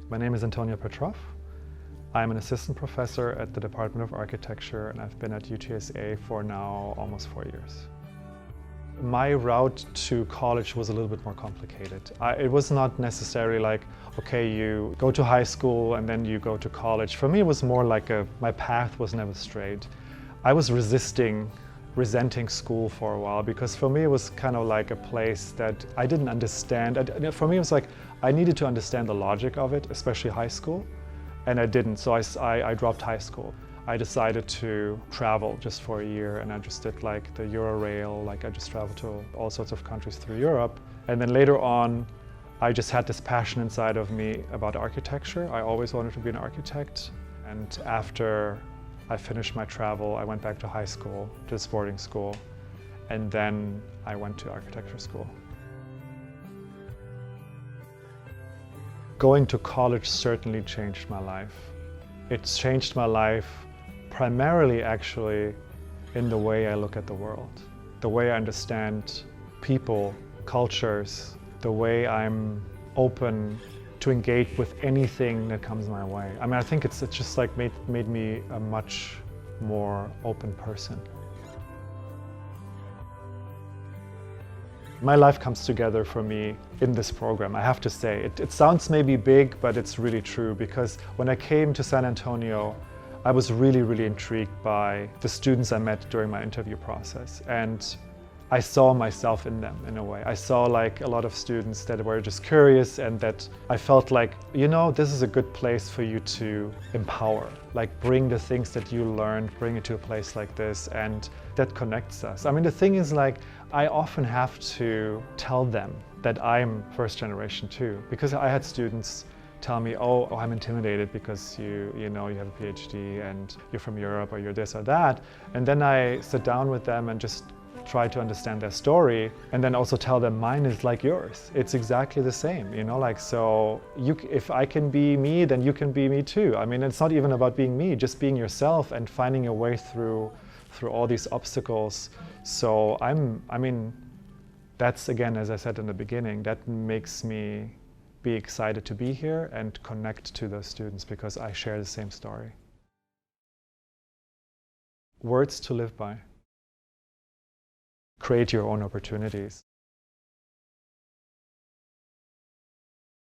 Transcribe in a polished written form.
My name is Antonio Petrov. I'm an assistant professor at the Department of Architecture, and I've been at UTSA for now almost 4 years. My route to college was a little bit more complicated. It was not necessarily like, okay, you go to high school and then you go to college. For me, it was more like my path was never straight. I was resenting school for a while, because for me it was kind of like a place that I didn't understand. For me it was like I needed to understand the logic of it, especially high school, and I didn't. So I dropped high school. I decided to travel just for a year, and I just did like the Eurail, like I just traveled to all sorts of countries through Europe. And then later on, I just had this passion inside of me about architecture. I always wanted to be an architect. And after I finished my travel, I went back to high school, to sporting school, and then I went to architecture school. Going to college certainly changed my life. It's changed my life primarily actually in the way I look at the world, the way I understand people, cultures, the way I'm open to engage with anything that comes my way. I mean, I think it's just like made me a much more open person. My life comes together for me in this program, I have to say. It sounds maybe big, but it's really true, because when I came to San Antonio, I was really intrigued by the students I met during my interview process. And I saw myself in them in a way. I saw like a lot of students that were just curious, and that I felt like, you know, this is a good place for you to empower, like bring the things that you learned, bring it to a place like this, and that connects us. I mean, the thing is, like, I often have to tell them that I'm first generation too, because I had students tell me, oh, I'm intimidated because you know, you have a PhD and you're from Europe, or you're this or that. And then I sit down with them and just try to understand their story, and then also tell them mine is like yours. It's exactly the same, you know, like, so if I can be me, then you can be me too. I mean, it's not even about being me, just being yourself and finding your way through all these obstacles. So I mean, that's, again, as I said in the beginning, that makes me be excited to be here and connect to those students, because I share the same story. Words to live by. Create your own opportunities.